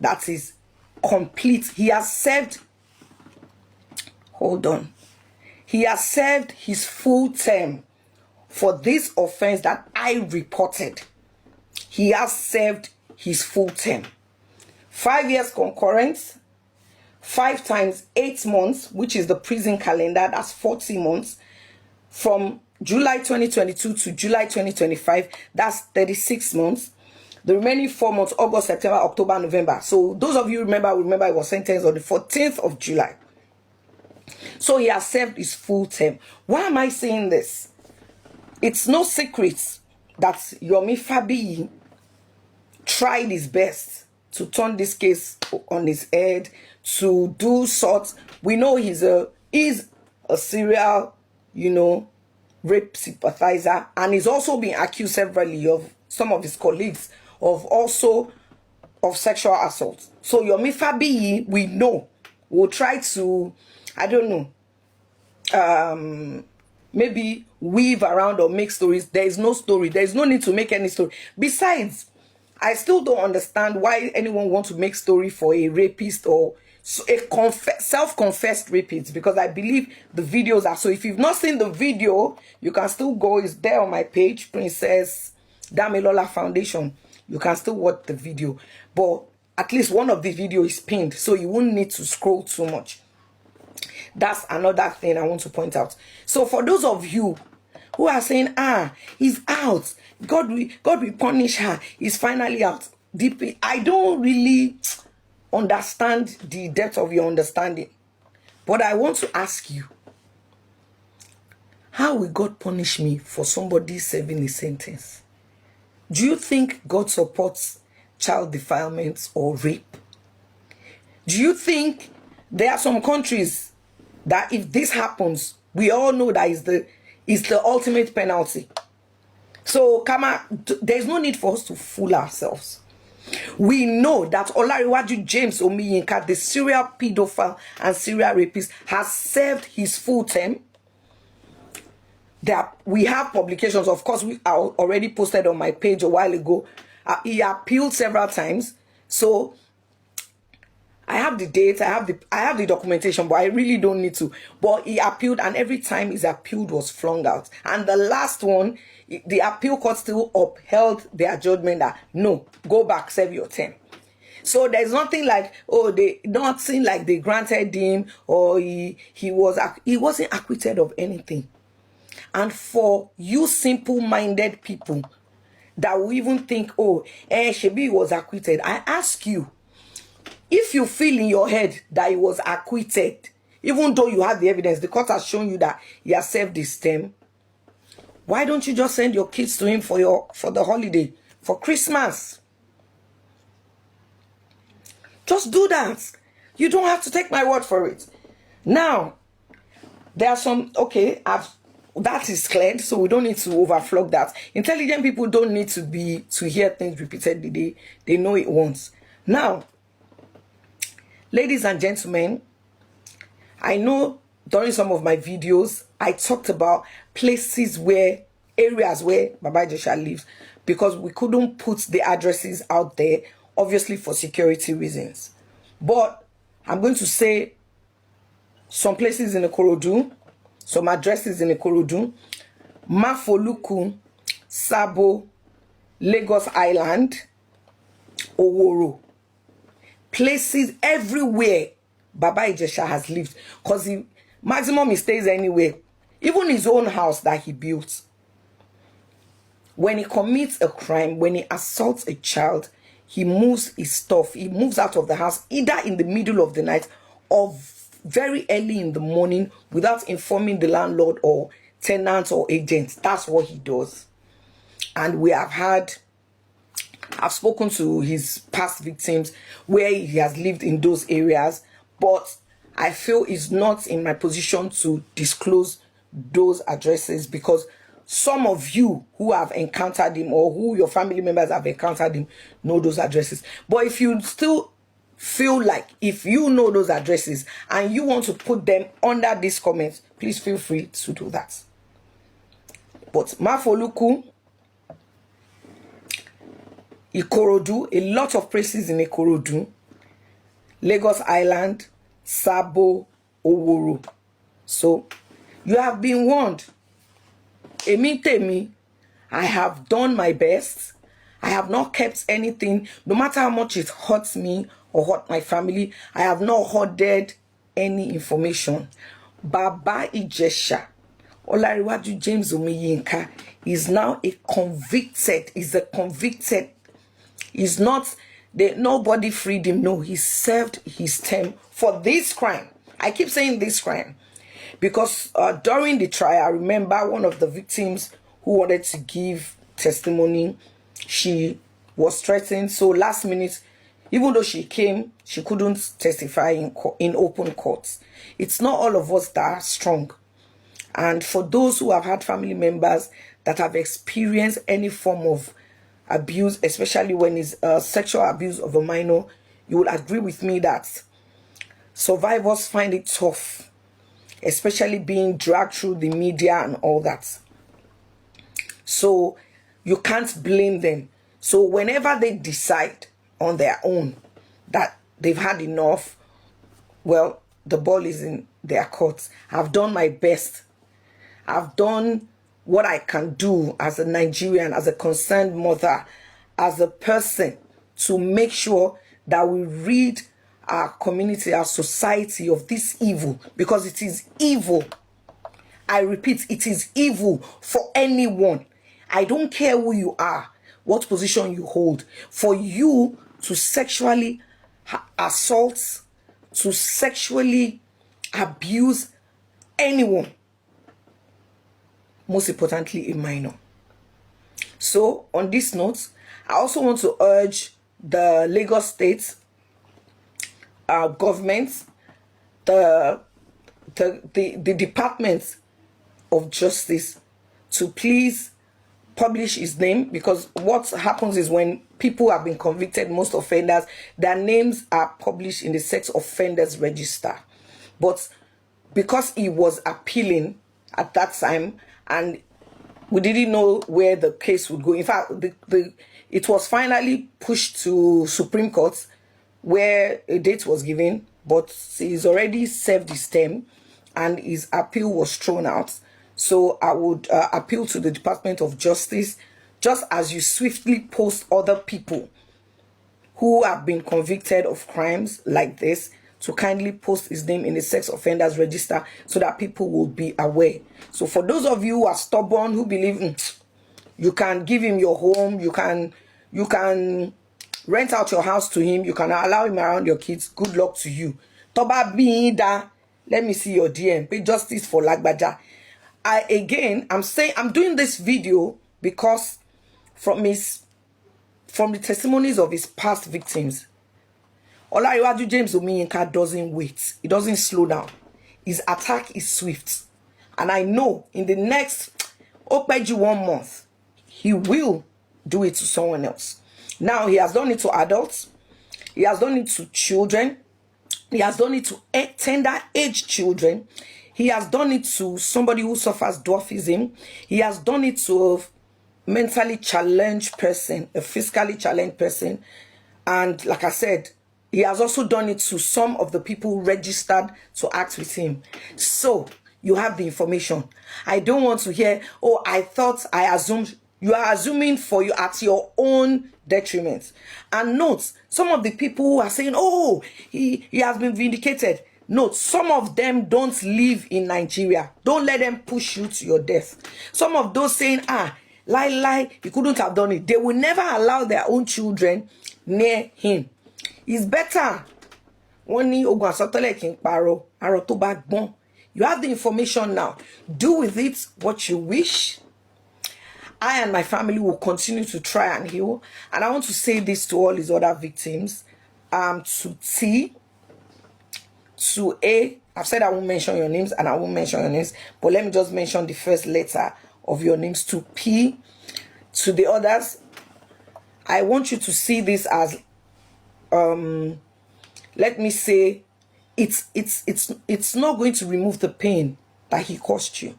that is complete. He has served, hold on, he has served his full term for this offense that I reported. He has served his full term. 5 years concurrent, 5 times 8 months, which is the prison calendar, that's 40 months. From July 2022 to July 2025, that's 36 months. The remaining 4 months, August, September, October, November. So those of you remember he was sentenced on the 14th of July. So he has served his full term. Why am I saying this? It's no secret that Yomi Fabiyi tried his best to turn this case on his head, to do sorts. We know he's a serial, rape sympathizer, and he's also been accused severally of some of his colleagues of sexual assault. So Yomi Fabiyi, we know, will try to, I don't know, maybe weave around or make stories. There is no story. There is no need to make any story. Besides, I still don't understand why anyone wants to make story for a rapist or a self-confessed rapist, because I believe the videos are. So if you've not seen the video, you can still go. It's there on my page, Princess Damilola Foundation. You can still watch the video, but at least one of the video is pinned, so you won't need to scroll too much. That's another thing I want to point out. So for those of you who are saying, he's out, God will punish her, he's finally out, I don't really understand the depth of your understanding. But I want to ask you, how will God punish me for somebody serving a sentence? Do you think God supports child defilement or rape? Do you think there are some countries that if this happens, we all know that is the ultimate penalty? So, there's no need for us to fool ourselves. We know that Olariwaju James Omiyinka, the serial pedophile and serial rapist, has served his full term. We have publications, of course, we are already posted on my page a while ago. He appealed several times. So I have the dates, I have the documentation, but I really don't need to. But he appealed, and every time his appeal was flung out. And the last one, the appeal court still upheld their judgment that no, go back, serve your term. So there's nothing like, nothing like they granted him, or he wasn't acquitted of anything. And for you simple-minded people that will even think, Shebi was acquitted, I ask you, if you feel in your head that he was acquitted, even though you have the evidence, the court has shown you that he has served his term, why don't you just send your kids to him for the holiday, for Christmas? Just do that. You don't have to take my word for it. Now, there are some, that is cleared, so we don't need to overflog that. Intelligent people don't need to hear things repeatedly. They know it once. Now, ladies and gentlemen, I know during some of my videos, I talked about areas where Baba Ijesa lives, because we couldn't put the addresses out there, obviously for security reasons. But I'm going to say some places in Ikorodu, some addresses in Ikorodu: Mafoluku, Sabo, Lagos Island, Oworo. Places everywhere Baba Ijesa has lived, because maximum he stays anywhere, even his own house that he built. When he commits a crime, when he assaults a child, he moves his stuff, he moves out of the house either in the middle of the night or very early in the morning without informing the landlord or tenants or agents. That's what he does. And I've spoken to his past victims where he has lived in those areas, but I feel it's not in my position to disclose those addresses, because some of you who have encountered him, or who your family members have encountered him, know those addresses. But if you still feel like, if you know those addresses and you want to put them under these comments, please feel free to do that. But Mafoluku, Ikorodu, a lot of places in Ikorodu, Lagos Island, Sabo, Oworo. So you have been warned. Emi temi, I have done my best. I have not kept anything, no matter how much it hurts me or hurt my family. I have not hoarded any information. Baba Ijesa, Olariwaju James Omiyinka, is now a convicted. Is a convicted. He's not. Nobody freed him. No, he served his term for this crime. I keep saying this crime because during the trial, I remember one of the victims who wanted to give testimony. She was threatened, so last minute, even though she came, she couldn't testify in open court. It's not all of us that are strong. And for those who have had family members that have experienced any form of abuse, especially when it's sexual abuse of a minor, you will agree with me that survivors find it tough, especially being dragged through the media and all that. So you can't blame them. So whenever they decide on their own that they've had enough, well, the ball is in their court. I've done my best. I've done what I can do as a Nigerian, as a concerned mother, as a person, to make sure that we rid our community, our society of this evil, because it is evil. I repeat, it is evil for anyone. I don't care who you are, what position you hold, for you to sexually assault, to sexually abuse anyone, most importantly a minor. So on this note, I also want to urge the Lagos State government, the Department of Justice, to please publish his name, because what happens is when people have been convicted, most offenders, their names are published in the sex offenders register. But because he was appealing at that time and we didn't know where the case would go, in fact, it was finally pushed to Supreme Court where a date was given, but he's already served his term and his appeal was thrown out. So I would appeal to the Department of Justice, just as you swiftly post other people who have been convicted of crimes like this, to kindly post his name in the sex offenders register so that people will be aware. So for those of you who are stubborn, who believe you can give him your home, you can rent out your house to him, you can allow him around your kids, good luck to you. Toba Binda, let me see your DM. Pay justice for Lagbaja. I'm doing this video because from the testimonies of his past victims, Olariwaju James Omiyinka doesn't wait. He doesn't slow down. His attack is swift. And I know in the next 1 month, he will do it to someone else. Now, he has done it to adults. He has done it to children. He has done it to tender age children. He has done it to somebody who suffers dwarfism. He has done it to a mentally challenged person, a physically challenged person. And like I said, he has also done it to some of the people registered to act with him. So you have the information. I don't want to hear, oh, I thought, I assumed. You are assuming for you at your own detriment. And note, some of the people who are saying, oh, he has been vindicated. Note, some of them don't live in Nigeria. Don't let them push you to your death. Some of those saying, lie, he couldn't have done it. They will never allow their own children near him. It's better. You have the information now. Do with it what you wish. I and my family will continue to try and heal. And I want to say this to all his other victims. To T, to A, I've said I won't mention your names and I won't mention your names, but let me just mention the first letter of your names. To P, to the others, I want you to see this as, let me say, it's not going to remove the pain that he caused you.